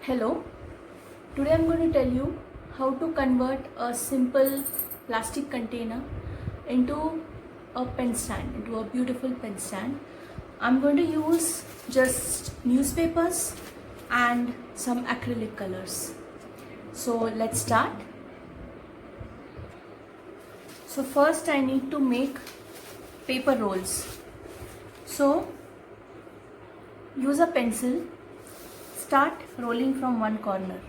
Hello, today I'm going to tell you how to convert a simple plastic container into a pen stand, into a beautiful pen stand. I'm going to use just newspapers and some acrylic colors. So let's start. So first I need to make paper rolls. So use a pencil, start rolling from one corner.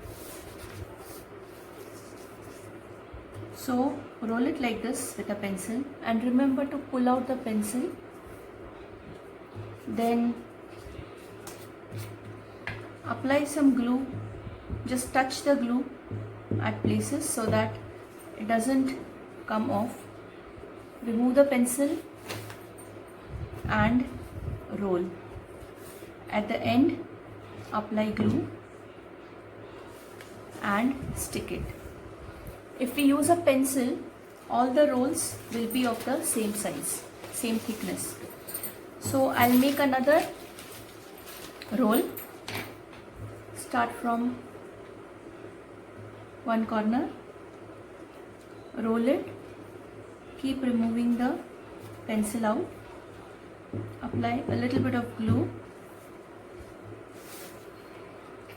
So roll it like this with a pencil and remember to pull out the pencil. Then apply some glue. Just touch the glue at places so that it doesn't come off. Remove the pencil and roll. At the end, apply glue and stick it. If we use a pencil, all the rolls will be of the same size, same thickness. So I'll make another roll. Start from one corner, roll it, keep removing the pencil out, apply a little bit of glue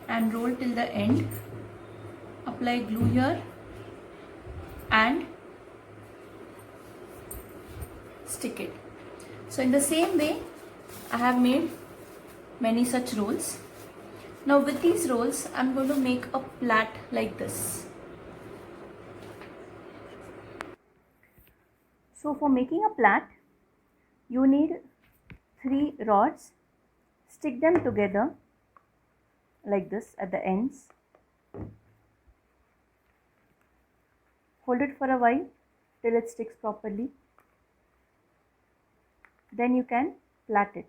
and roll till the end. Apply glue here and stick it. So in the same way, I have made many such rolls. Now with these rolls, I'm going to make a plait like this. So for making a plait, you need 3 rods. Stick them together like this at the ends. Hold it for a while till it sticks properly. Then you can plait it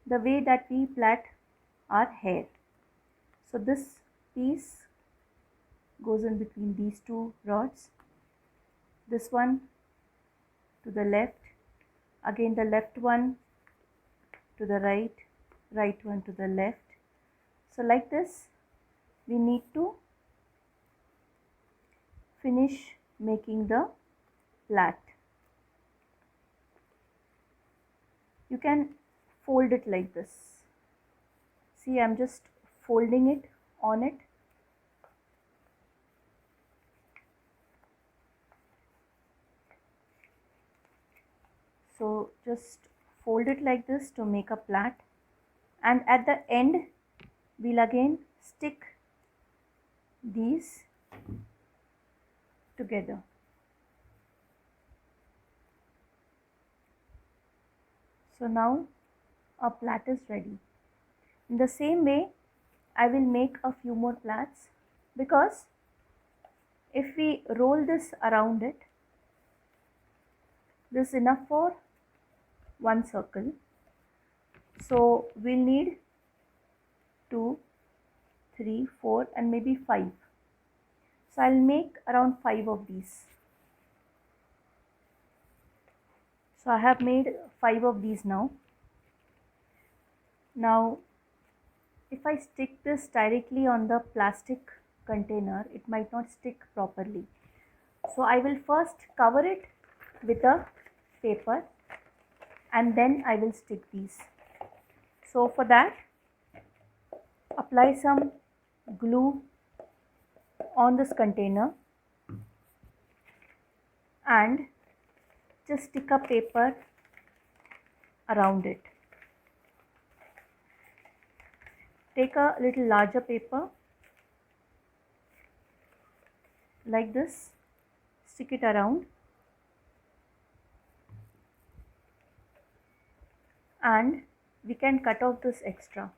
the way that we plait our hair. So this piece goes in between these 2 rods. This one to the left, again the left one to the right, right one to the left. So like this, we need to finish making the plait. You can fold it like this. See, I'm just folding it on it. So just fold it like this to make a plait, and at the end we'll again stick these together. So now our plait is ready. In the same way, I will make a few more plaits, because if we roll this around it, this is enough for one circle. So we'll need 2, 3, 4 and maybe 5. So I'll make around 5 of these. So I have made 5 of these now. Now if I stick this directly on the plastic container, it might not stick properly. So I will first cover it with a paper and then I will stick these. So for that, apply some glue on this container and just stick a paper around it. Take a little larger paper like this, stick it around, and we can cut off this extra.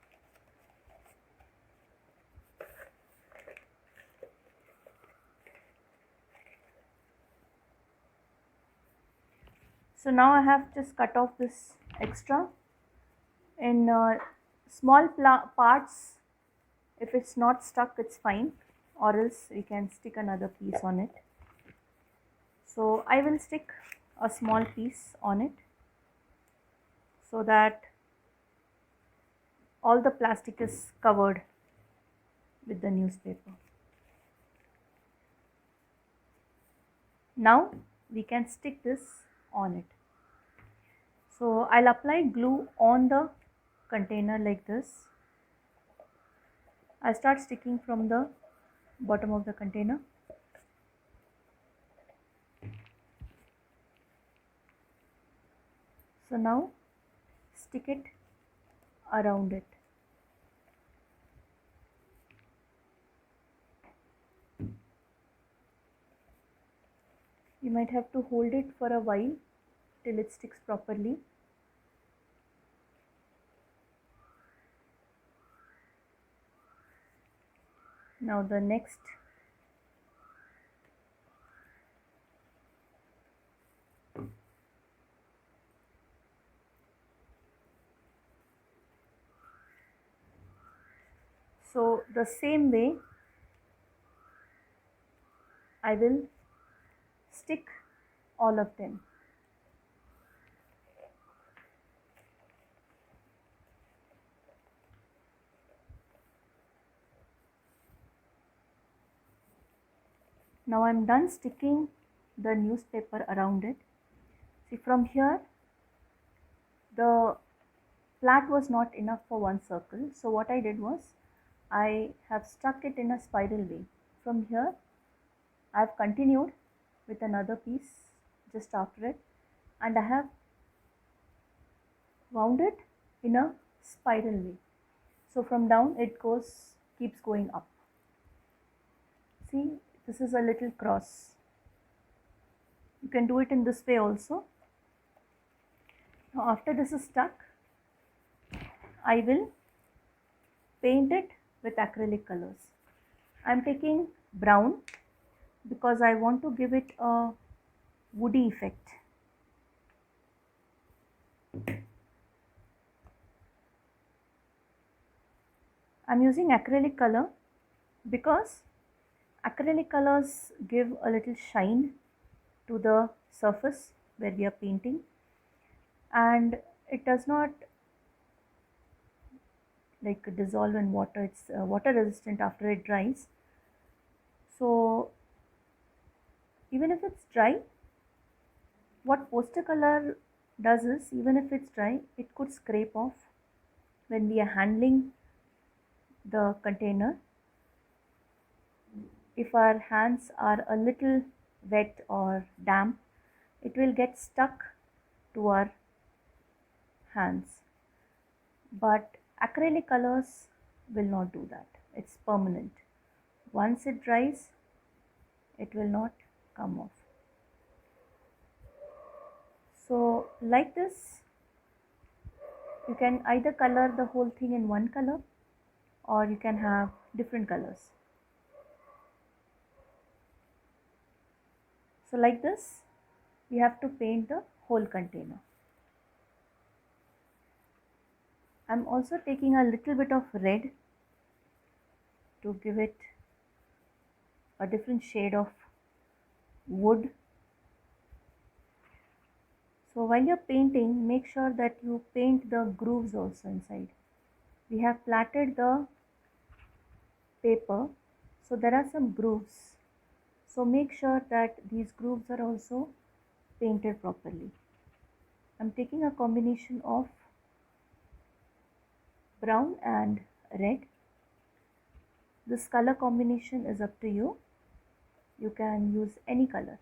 So now I have just cut off this extra in small parts. If it's not stuck, it's fine, or else we can stick another piece on it. So I will stick a small piece on it so that all the plastic is covered with the newspaper. Now we can stick this on it. So I'll apply glue on the container like this. I start sticking from the bottom of the container. So now stick it around it. You might have to hold it for a while till it sticks properly. Now the next so the same way I will stick all of them. Now I'm done sticking the newspaper around it. See, from here the flat was not enough for one circle, so what I did was I have stuck it in a spiral way. From here I have continued with another piece just after it, and I have wound it in a spiral way. So from down it keeps going up. See, this is a little cross. You can do it in this way also. Now after this is stuck, I will paint it with acrylic colors. I am taking brown because I want to give it a woody effect. I am using acrylic color because acrylic colors give a little shine to the surface where we are painting, and it does not like dissolve in water. It's water resistant after it dries. So even if it's dry, what poster color does is, even if it's dry, it could scrape off when we are handling the container. If our hands are a little wet or damp, it will get stuck to our hands. But acrylic colors will not do that. It's permanent. Once it dries, it will not come off. So like this, you can either color the whole thing in one color, or you can have different colors. So like this, we have to paint the whole container. I'm also taking a little bit of red to give it a different shade of wood. So while you're painting, make sure that you paint the grooves also inside. We have platted the paper, so there are some grooves. So make sure that these grooves are also painted properly. I'm taking a combination of brown and red. This color combination is up to you. You can use any color.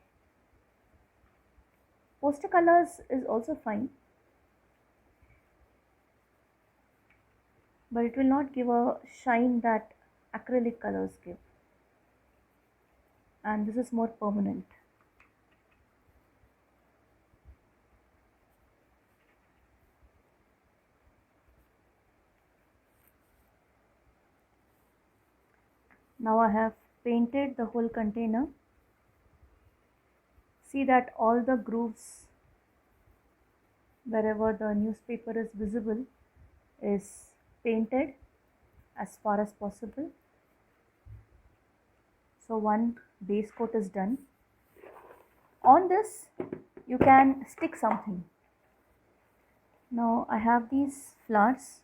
Poster colors is also fine, but it will not give a shine that acrylic colors give, and this is more permanent. Now I have painted the whole container. See that all the grooves wherever the newspaper is visible is painted as far as possible. So one base coat is done. On this you can stick something. Now I have these flowers,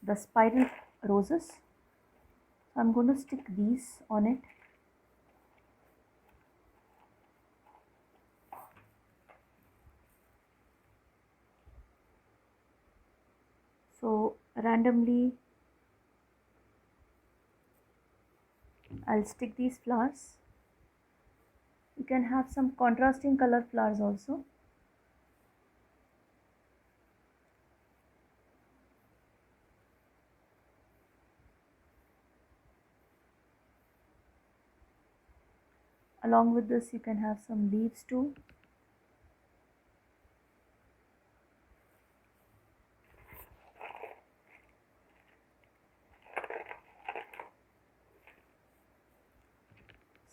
the spiral roses. So I'm going to stick these on it. So randomly I'll stick these flowers. You can have some contrasting color flowers also. Along with this, you can have some leaves too.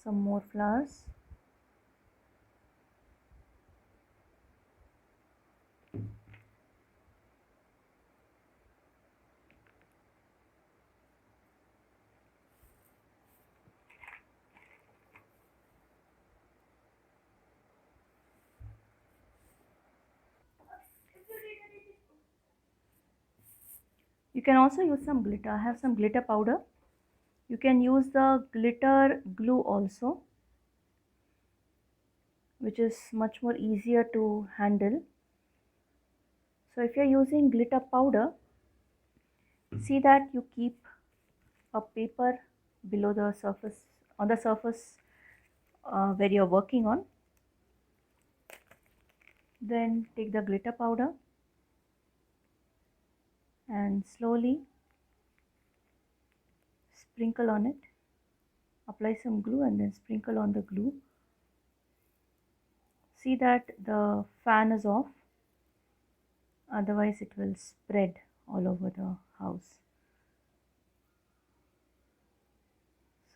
Some more flowers. You can also use some glitter. I have some glitter powder. You can use the glitter glue also, which is much more easier to handle. So if you're using glitter powder, see that you keep a paper below the surface, on the surface where you're working on. Then take the glitter powder and slowly sprinkle on it. Apply some glue and then sprinkle on the glue. See that the fan is off, otherwise it will spread all over the house.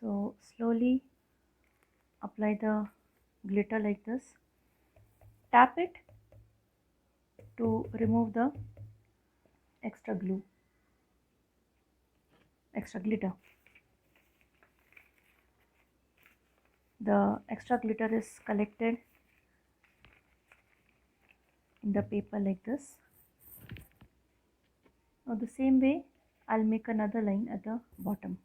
So slowly apply the glitter like this. Tap it to remove the extra glue, extra glitter. The extra glitter is collected in the paper like this. Now the same way I'll make another line at the bottom.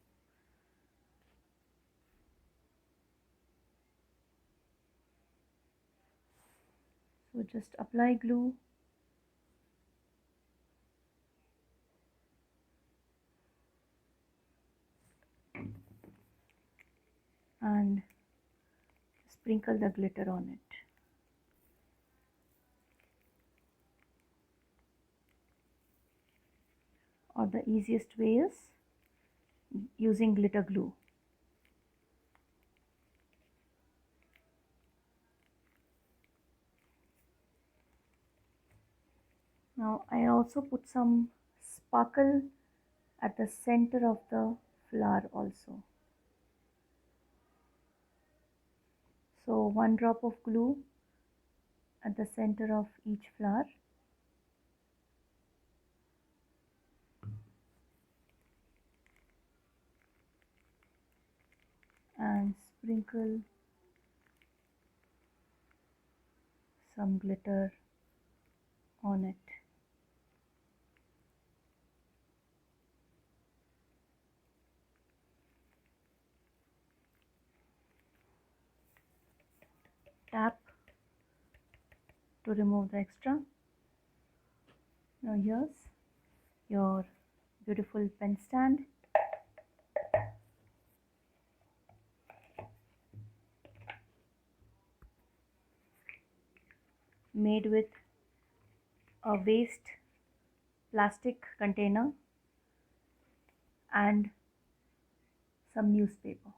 So just apply glue and sprinkle the glitter on it. Or the easiest way is using glitter glue. Now I also put some sparkle at the center of the flower also. So one drop of glue at the center of each flower. And sprinkle some glitter on it. Tap to remove the extra. Now here's your beautiful pen stand. Made with a waste plastic container and some newspaper.